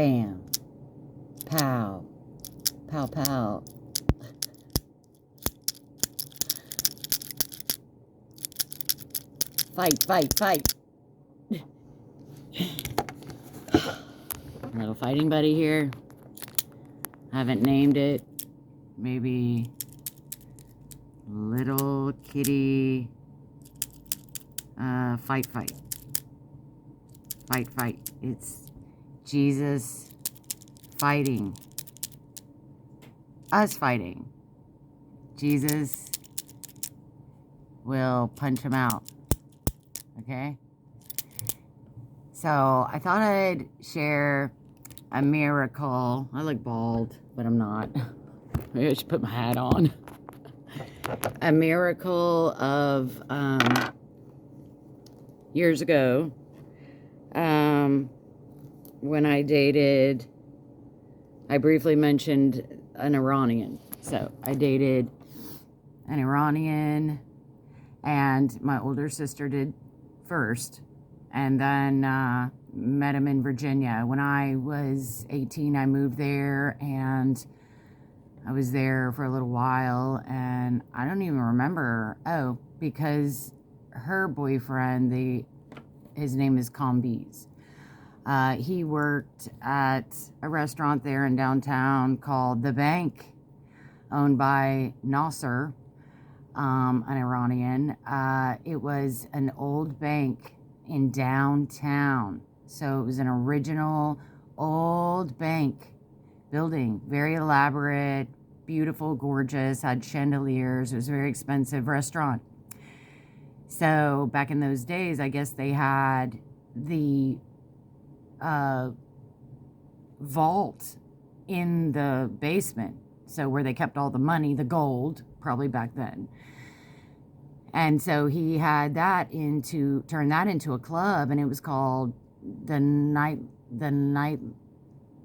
Bam. Pow. Pow, pow. Fight, fight, fight. Little fighting buddy here. Haven't named it. Maybe little kitty fight, fight. Fight, fight. It's Jesus fighting. Us fighting. Jesus will punch him out. Okay? So I thought I'd share a miracle. I look bald, but I'm not. Maybe I should put my hat on. A miracle of years ago, when I dated, I briefly mentioned an Iranian. So I dated an Iranian, and my older sister did first, and then met him in Virginia. When I was 18, I moved there, and I was there for a little while, and I don't even remember. Oh, because her boyfriend, his name is Combees. He worked at a restaurant there in downtown called The Bank, owned by Nasser, an Iranian. It was an old bank in downtown. So it was an original old bank building, very elaborate, beautiful, gorgeous, had chandeliers. It was a very expensive restaurant. So back in those days, I guess they had the vault in the basement. So where they kept all the money, the gold, probably back then. And so he had turned that into a club, and it was called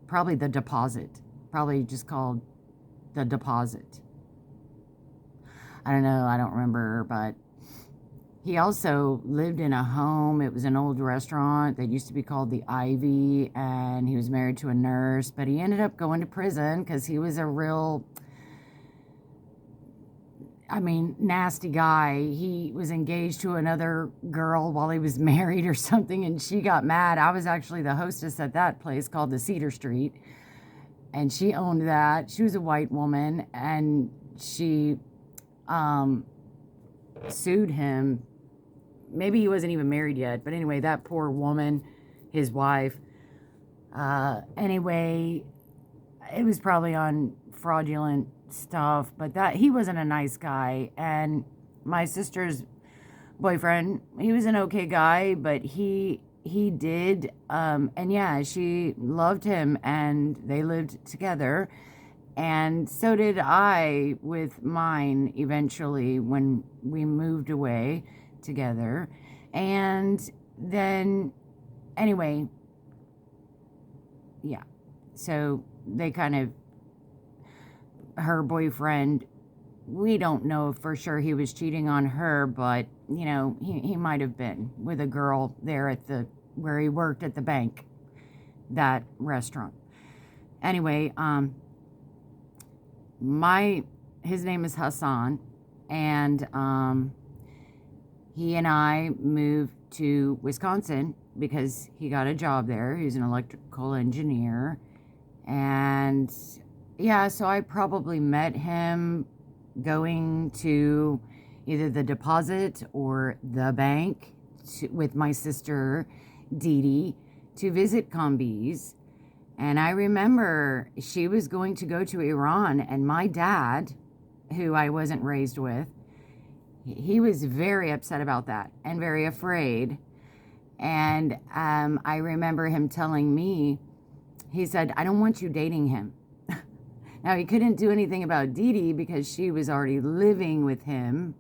probably the Deposit. Probably just called the Deposit. I don't know, I don't remember, but he also lived in a home. It was an old restaurant that used to be called the Ivy, and he was married to a nurse, but he ended up going to prison because he was a real, nasty guy. He was engaged to another girl while he was married or something, and she got mad. I was actually the hostess at that place called the Cedar Street, and she owned that. She was a white woman, and she sued him. Maybe he wasn't even married yet, but anyway, that poor woman, his wife. Anyway, it was probably on fraudulent stuff, but he wasn't a nice guy. And my sister's boyfriend, he was an okay guy, but he did, and yeah, she loved him, and they lived together, and so did I with mine eventually when we moved away together. And then anyway, yeah, so they her boyfriend, we don't know for sure he was cheating on her, but he might have been with a girl there where he worked at the bank, that restaurant. Anyway, his name is Hassan, and he and I moved to Wisconsin because he got a job there. He was an electrical engineer. And yeah, so I probably met him going to either the Deposit or the bank with my sister Dee Dee to visit Combees. And I remember she was going to go to Iran, and my dad, who I wasn't raised with, he was very upset about that and very afraid. And I remember him telling me, he said, I don't want you dating him. Now, he couldn't do anything about Dee Dee because she was already living with him,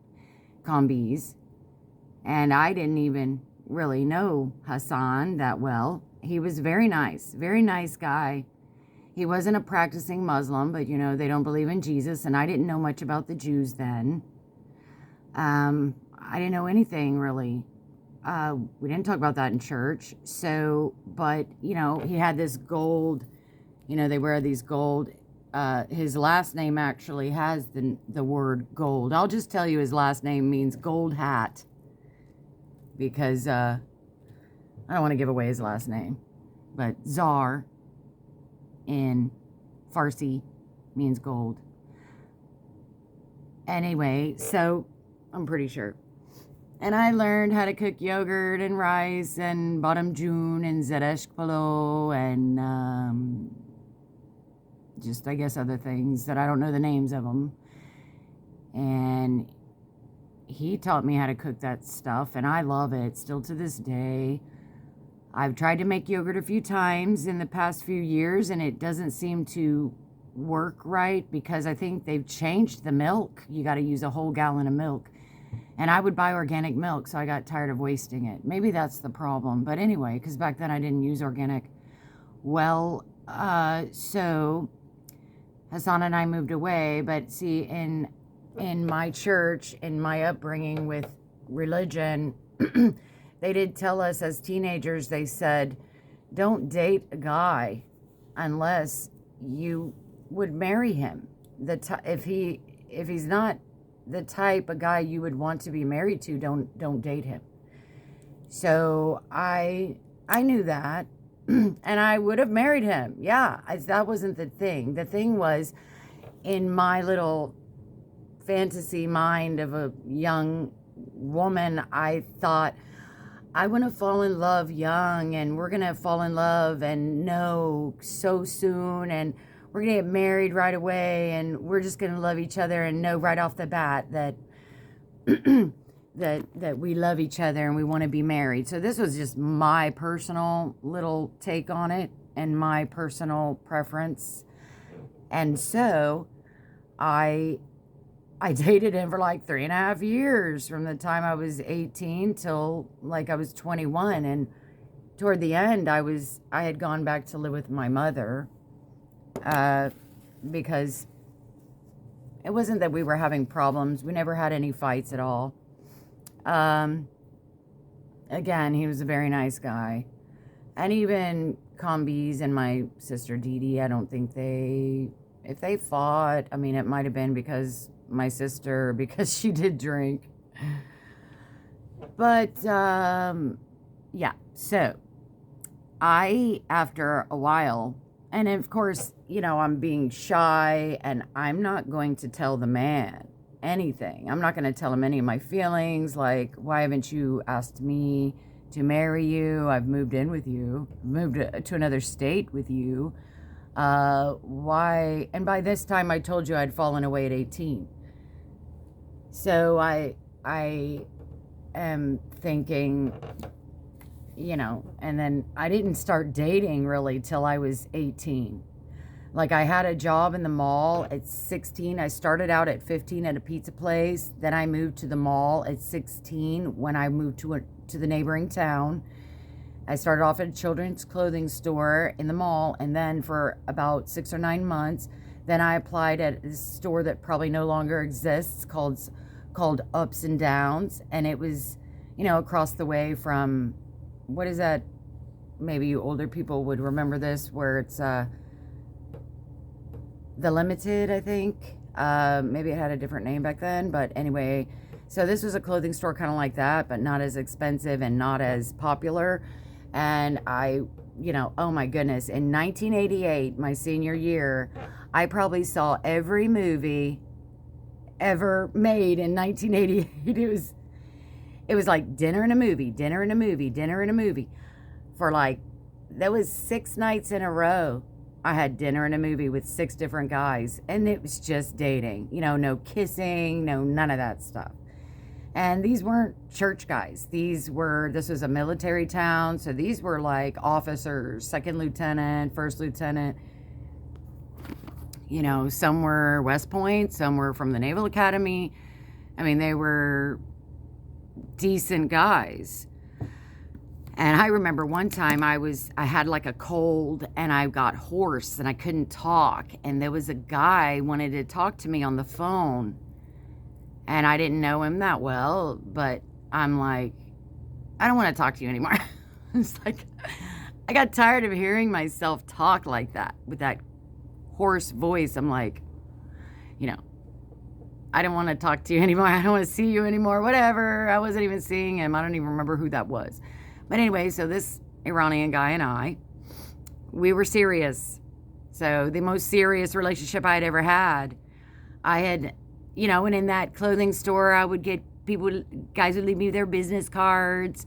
Combees. And I didn't even really know Hassan that well. He was very nice guy. He wasn't a practicing Muslim, but they don't believe in Jesus, and I didn't know much about the Jews then. I didn't know anything really we didn't talk about that in church. So, but, you know, he had this gold, you know, they wear these gold. His last name actually has the word gold. I'll just tell you his last name means gold hat. Because I don't want to give away his last name. But Tsar in Farsi means gold. Anyway, so I'm pretty sure. And I learned how to cook yogurt and rice and badam jun and zeresh polo and just, I guess, other things that I don't know the names of them. And he taught me how to cook that stuff, and I love it still to this day. I've tried to make yogurt a few times in the past few years, and it doesn't seem to work right because I think they've changed the milk. You got to use a whole gallon of milk. And I would buy organic milk, so I got tired of wasting it. Maybe that's the problem. But anyway, because back then I didn't use organic. Well, so Hassan and I moved away. But see, in my church, in my upbringing with religion, they did tell us as teenagers, they said, don't date a guy unless you would marry him. If he's not the type of guy you would want to be married to, don't date him. So I knew that, and I would have married him. Yeah, that wasn't the thing. The thing was, in my little fantasy mind of a young woman, I thought, I want to fall in love young, and we're going to fall in love and know so soon, and we're going to get married right away, and we're just going to love each other and know right off the bat that that we love each other and we want to be married. So this was just my personal little take on it and my personal preference. And so I dated him for like 3.5 years, from the time I was 18 till like I was 21. And toward the end, I had gone back to live with my mother, because it wasn't that we were having problems. We never had any fights at all. Again, he was a very nice guy. And even Combies and my sister Dee Dee, I don't think if they fought, I mean, it might have been because she did drink. But, yeah, so after a while, and of course, you know, I'm being shy, and I'm not going to tell the man anything. I'm not going to tell him any of my feelings, like, why haven't you asked me to marry you? I've moved in with you, moved to another state with you. Why? And by this time, I told you I'd fallen away at 18. So I am thinking, you know, and then I didn't start dating really till I was 18. Like, I had a job in the mall at 16. I started out at 15 at a pizza place. Then I moved to the mall at 16 when I moved to the neighboring town. I started off at a children's clothing store in the mall, and then for about 6 or 9 months, then I applied at this store that probably no longer exists called Ups and Downs, and it was, you know, across the way from, what is that? Maybe you older people would remember this, where it's The Limited, I think. Maybe it had a different name back then, but anyway, so this was a clothing store kind of like that, but not as expensive and not as popular. And I, you know, oh my goodness, in 1988, my senior year, I probably saw every movie ever made in 1988. It was like dinner and a movie, dinner and a movie, dinner and a movie. For like, that was 6 nights in a row. I had dinner and a movie with 6 different guys, and it was just dating. You know, no kissing, none of that stuff. And these weren't church guys. This was a military town, so these were like officers, 2nd lieutenant, 1st lieutenant. You know, some were West Point, some were from the Naval Academy. I mean, they were decent guys. And I remember one time I had like a cold, and I got hoarse and I couldn't talk. And there was a guy wanted to talk to me on the phone. And I didn't know him that well, but I'm like, I don't want to talk to you anymore. It's like, I got tired of hearing myself talk like that with that hoarse voice. I'm like, you know, I don't want to talk to you anymore. I don't want to see you anymore. Whatever. I wasn't even seeing him. I don't even remember who that was. But anyway, so this Iranian guy and we were serious. So the most serious relationship I had ever had. I had, and in that clothing store, I would get guys would leave me their business cards,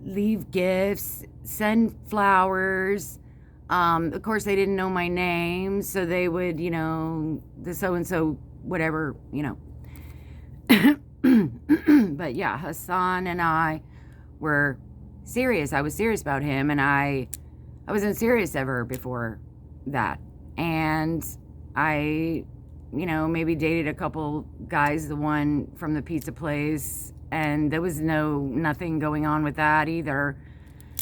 leave gifts, send flowers. Of course, they didn't know my name, so they would, the so-and-so, whatever, But yeah, Hassan and I were serious. I was serious about him, and I wasn't serious ever before that. And I, maybe dated a couple guys, the one from the pizza place, and there was nothing going on with that either.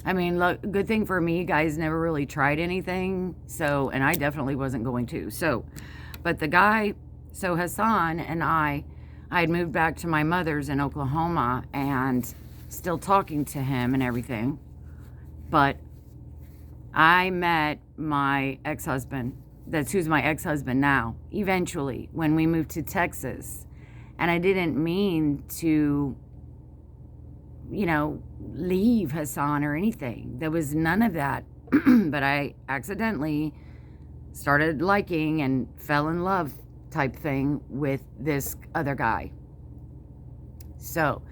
I mean, look, good thing for me, guys never really tried anything, and I definitely wasn't going to. But the guy, Hassan and I had moved back to my mother's in Oklahoma and still talking to him and everything. But I met my ex-husband, who's my ex-husband now, eventually, when we moved to Texas. And I didn't mean to, leave Hassan or anything. There was none of that. But I accidentally started liking and fell in love type thing with this other guy. So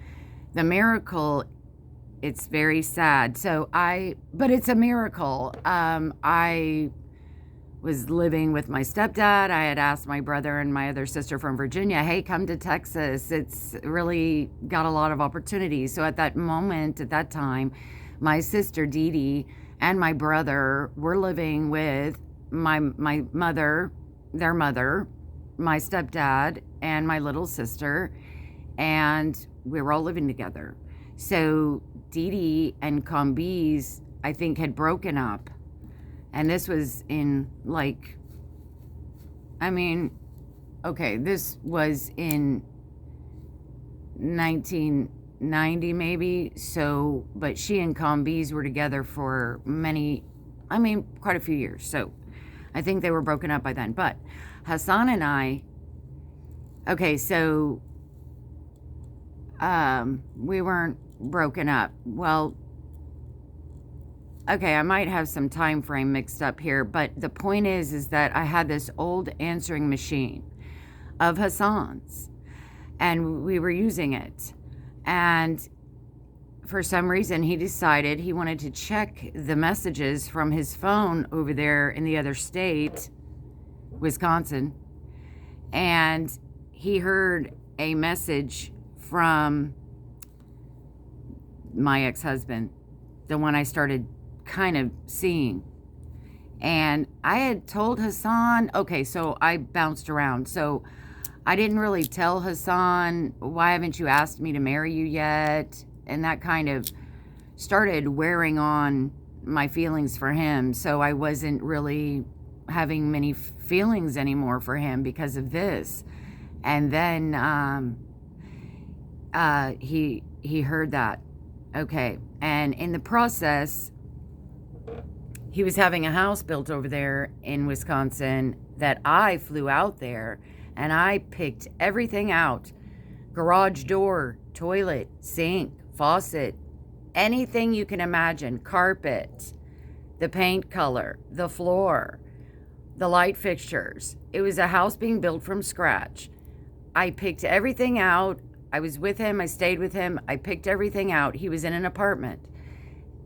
the miracle, it's very sad. But it's a miracle. I was living with my stepdad. I had asked my brother and my other sister from Virginia, hey, come to Texas. It's really got a lot of opportunities. So at that time, my sister Dee Dee and my brother were living with my mother, their mother, my stepdad, and my little sister, and we were all living together. So Dee Dee and Combees, I think, had broken up. And this was in this was in 1990 maybe. So, but she and Combees were together for quite a few years. So I think they were broken up by then. But Hassan and I, we weren't broken up. Well, I might have some time frame mixed up here, but the point is that I had this old answering machine of Hassan's, and we were using it. And for some reason, he decided he wanted to check the messages from his phone over there in the other state, Wisconsin, and he heard a message from my ex-husband, the one I started kind of seeing. And I had told Hassan, so I bounced around. So I didn't really tell Hassan, why haven't you asked me to marry you yet? And that kind of started wearing on my feelings for him. So I wasn't really having many feelings anymore for him because of this. And then he heard that. And in the process, he was having a house built over there in Wisconsin that I flew out there, and I picked everything out. Garage door, toilet, sink, faucet, anything you can imagine, carpet, the paint color, the floor, the light fixtures. It was a house being built from scratch. I picked everything out. I was with him. I stayed with him. I picked everything out. He was in an apartment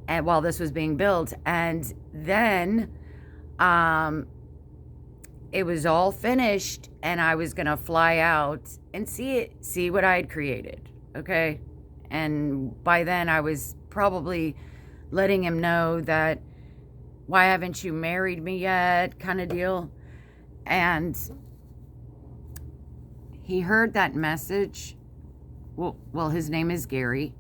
while this was being built. And then it was all finished, and I was going to fly out and see what I had created. Okay. And by then I was probably letting him know that, why haven't you married me yet, kind of deal. And he heard that message. Well, his name is Gary,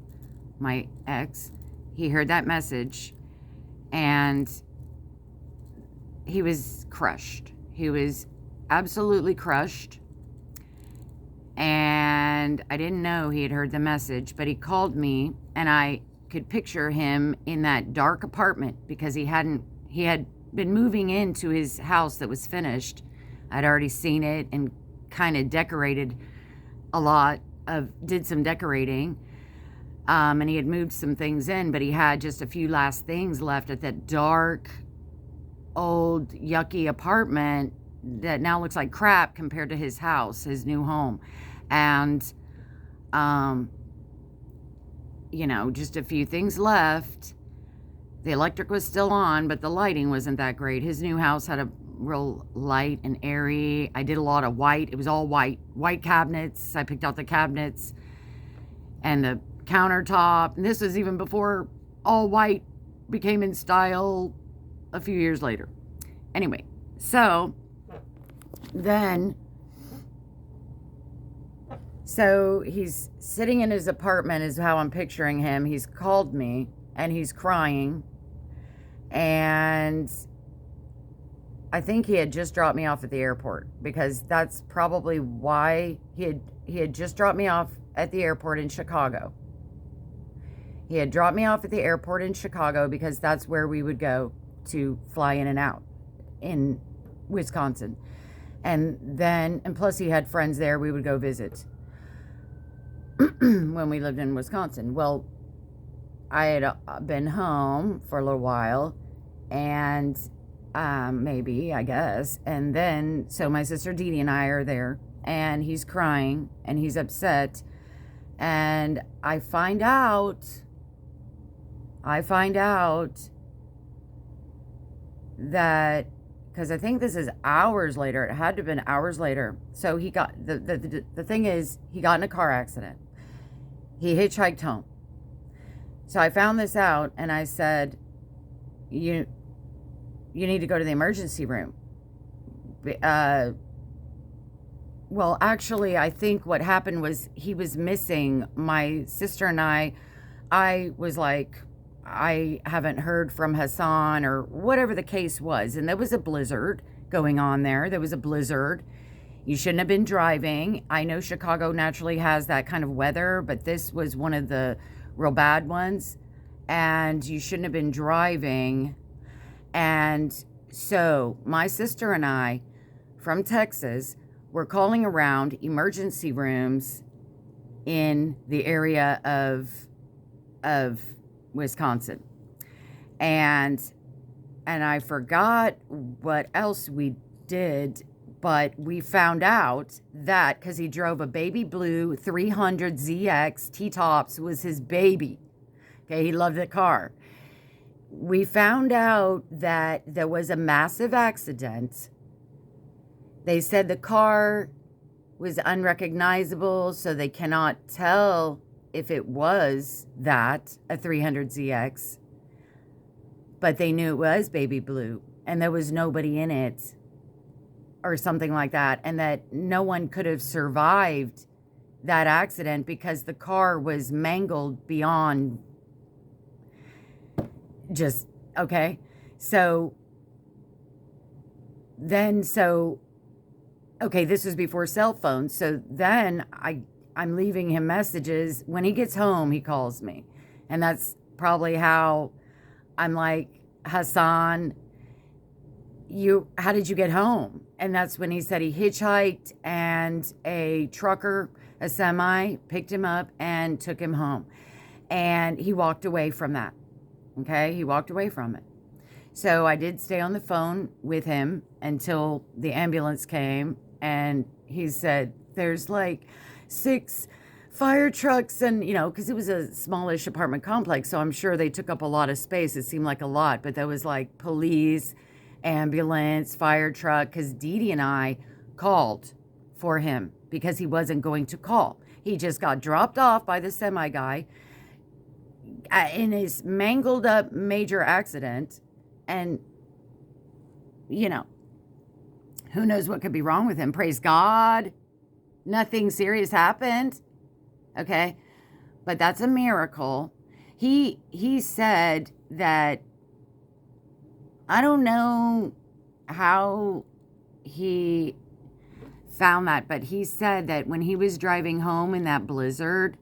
my ex. He heard that message, and he was crushed. He was absolutely crushed. And I didn't know he had heard the message, but he called me, and I could picture him in that dark apartment because he had been moving into his house that was finished. I'd already seen it and kind of decorated did some decorating. And he had moved some things in, but he had just a few last things left at that dark, old, yucky apartment that now looks like crap compared to his house, his new home. And, just a few things left. The electric was still on, but the lighting wasn't that great. His new house had a real light and airy. I did a lot of white. It was all white cabinets. I picked out the cabinets and the countertop. And this was even before all white became in style a few years later. Anyway, so he's sitting in his apartment is how I'm picturing him. He's called me and he's crying. And I think he had just dropped me off at the airport, because that's probably why he had just dropped me off at the airport in Chicago. He had dropped me off at the airport in Chicago because that's where we would go to fly in and out in Wisconsin. And plus he had friends there we would go visit when we lived in Wisconsin. Well, I had been home for a little while, and maybe, I guess. And then, so my sister Dee Dee and I are there, and he's crying, and he's upset. And I find out that, because I think this is hours later, it had to have been hours later. So he got, the thing is, he got in a car accident. He hitchhiked home. So I found this out, and I said, you need to go to the emergency room. Well, actually, I think what happened was he was missing. My sister and I was like, I haven't heard from Hassan, or whatever the case was. And there was a blizzard going on there. There was a blizzard. You shouldn't have been driving. I know Chicago naturally has that kind of weather, but this was one of the real bad ones. And you shouldn't have been driving. And so my sister and I from Texas were calling around emergency rooms in the area of Wisconsin. And I forgot what else we did, but we found out that because he drove a baby blue 300ZX T-Tops was his baby. Okay, he loved the car. We found out that there was a massive accident. They said the car was unrecognizable, so they cannot tell if it was a 300ZX. But they knew it was baby blue, and there was nobody in it, or something like that, and that no one could have survived that accident because the car was mangled beyond just, okay. Okay, this was before cell phones. So then I'm leaving him messages. When he gets home, he calls me. And that's probably how I'm like, Hassan, how did you get home? And that's when he said he hitchhiked, and a trucker, a semi, picked him up and took him home. And he walked away from that. Okay, he walked away from it. So I did stay on the phone with him until the ambulance came, and he said, there's like 6 fire trucks, and, because it was a smallish apartment complex, so I'm sure they took up a lot of space. It seemed like a lot, but there was like police, ambulance, fire truck, because Dee Dee and I called for him because he wasn't going to call. He just got dropped off by the semi guy in his mangled up major accident, and who knows what could be wrong with him. Praise God, nothing serious happened. Okay, but that's a miracle. He said that, I don't know how he found that, but he said that when he was driving home in that blizzard,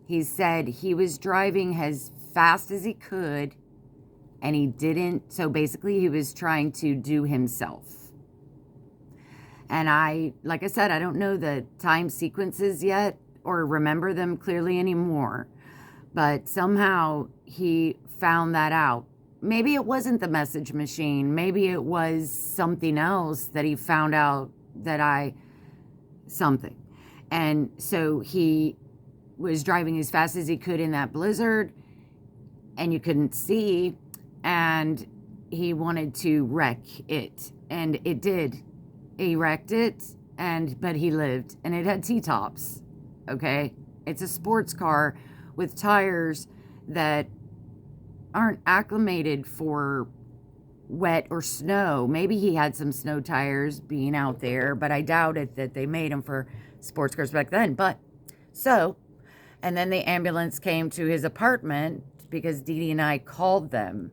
he said he was driving as fast as he could, and he didn't. So basically, he was trying to do himself. And like I said, I don't know the time sequences yet or remember them clearly anymore, but somehow he found that out. Maybe it wasn't the message machine. Maybe it was something else that he found out something. And so he was driving as fast as he could in that blizzard, and you couldn't see, and he wanted to wreck it, and it did. He wrecked it, but he lived, and it had T-tops, okay? It's a sports car with tires that aren't acclimated for wet or snow. Maybe he had some snow tires being out there, but I doubt it that they made them for sports cars back then. And then the ambulance came to his apartment because Dee Dee and I called them,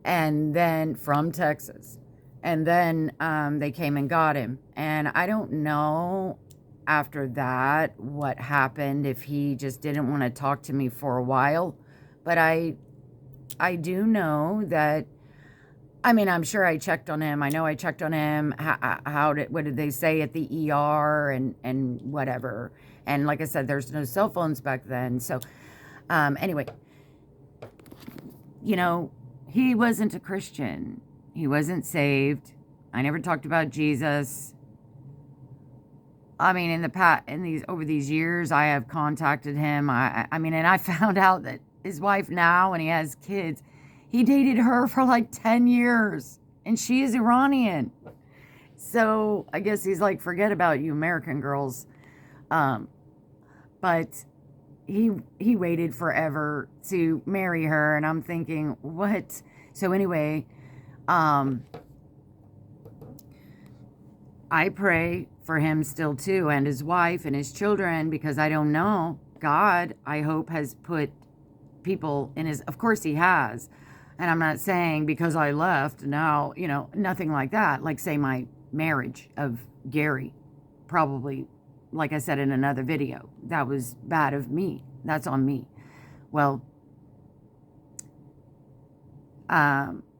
and then from Texas. And then they came and got him. And I don't know after that what happened, if he just didn't want to talk to me for a while. But I do know that, I mean, I'm sure I checked on him. I know I checked on him. What did they say at the ER and whatever. And like I said, there's no cell phones back then. So anyway, he wasn't a Christian. He wasn't saved. I never talked about Jesus. I mean, over these years, I have contacted him. I mean, and I found out that his wife now, and he has kids, he dated her for like 10 years, and she is Iranian. So I guess he's like, forget about you American girls. But he waited forever to marry her, and I'm thinking, what? So anyway, I pray for him still too, and his wife and his children, because I don't know. God, I hope, has put people in his, of course he has. And I'm not saying because I left now, nothing like that. Like say my marriage of Gary, probably, like I said in another video, that was bad of me. That's on me. Well,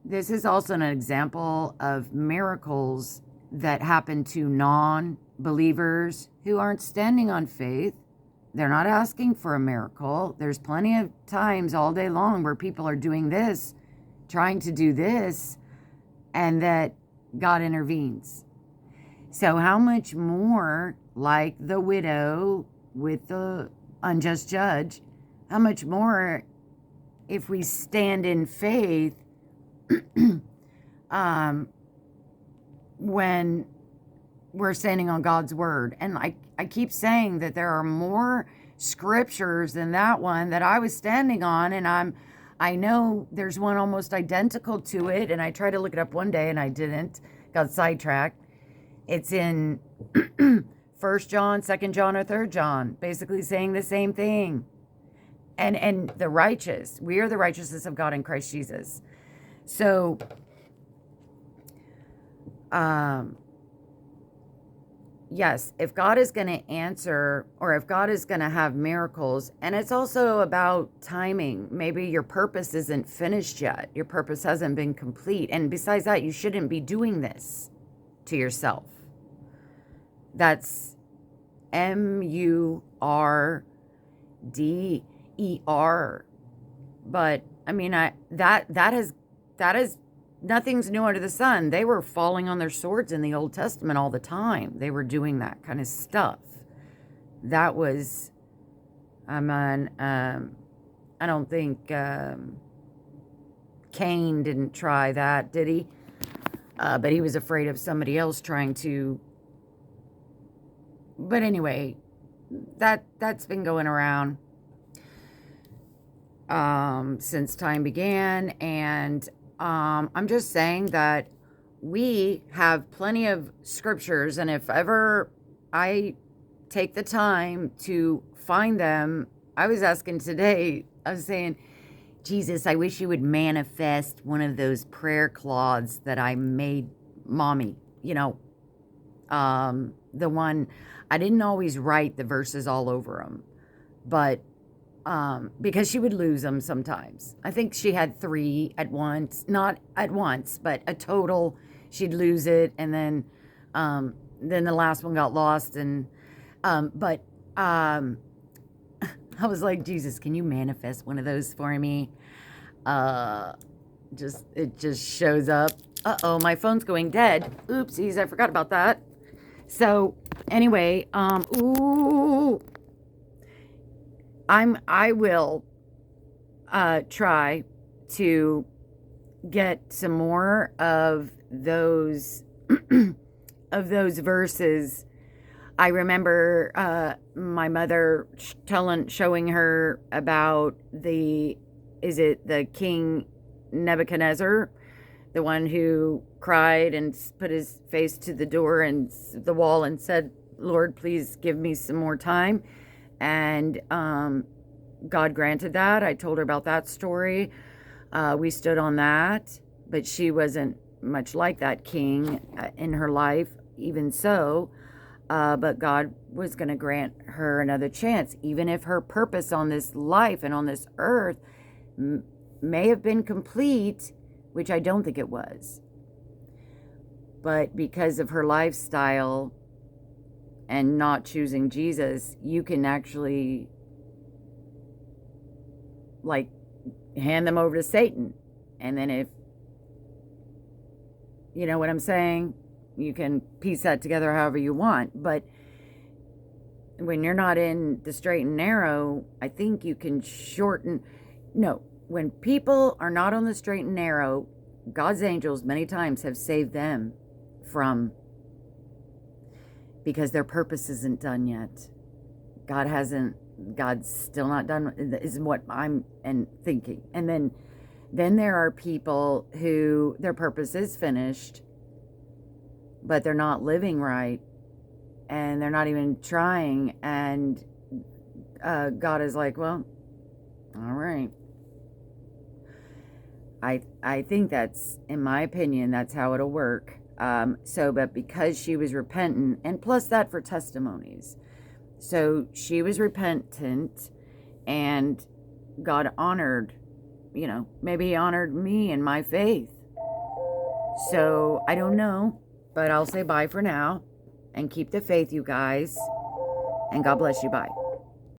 this is also an example of miracles that happen to non-believers who aren't standing on faith. They're not asking for a miracle. There's plenty of times all day long where people are doing this, trying to do this, and that God intervenes. So how much more, like the widow with the unjust judge, how much more if we stand in faith when we're standing on God's word. And I keep saying that there are more scriptures than that one that I was standing on, and I know there's one almost identical to it, and I tried to look it up one day and I didn't, got sidetracked. It's in 1 John, 2 John, or 3 John, basically saying the same thing. And the righteous, we are the righteousness of God in Christ Jesus. So, yes, if God is going to answer, or if God is going to have miracles, and it's also about timing. Maybe your purpose isn't finished yet. Your purpose hasn't been complete. And besides that, you shouldn't be doing this to yourself. That's MURDER. But I mean, that is nothing's new under the sun. They were falling on their swords in the Old Testament all the time. They were doing that kind of stuff. That was, I don't think Cain didn't try that, did he? But he was afraid of somebody else trying to. But anyway, that's been going around since time began, and I'm just saying that we have plenty of scriptures, and if ever I take the time to find them, I was asking today, I was saying, Jesus, I wish you would manifest one of those prayer cloths that I made Mommy. The one, I didn't always write the verses all over them, but because she would lose them sometimes. I think she had 3 at once, not at once, but a total. She'd lose it, and then the last one got lost, and but I was like, Jesus, can you manifest one of those for me? It just shows up. Uh-oh, my phone's going dead. Oopsies, I forgot about that. So anyway, I will try to get some more of those of those verses. I remember my mother showing her about the King Nebuchadnezzar, the one who cried and put his face to the door and the wall and said, Lord, please give me some more time. And God granted that. I told her about that story. We stood on that, but she wasn't much like that king in her life, even so. But God was going to grant her another chance, even if her purpose on this life and on this earth may have been complete, which I don't think it was. But because of her lifestyle and not choosing Jesus, you can actually, like, hand them over to Satan. And then if, you know what I'm saying, you can piece that together however you want. But when you're not in the straight and narrow, I think you can shorten. No, when people are not on the straight and narrow, God's angels many times have saved them from, because their purpose isn't done yet. God's still not done, is what I'm thinking. And then there are people who their purpose is finished, but they're not living right, and they're not even trying, and God is like, well, all right. I think that's, in my opinion, that's how it'll work. But because she was repentant, and plus that for testimonies, so she was repentant, and God honored, maybe he honored me and my faith. So I don't know. But I'll say bye for now, and keep the faith, you guys, and God bless you. Bye.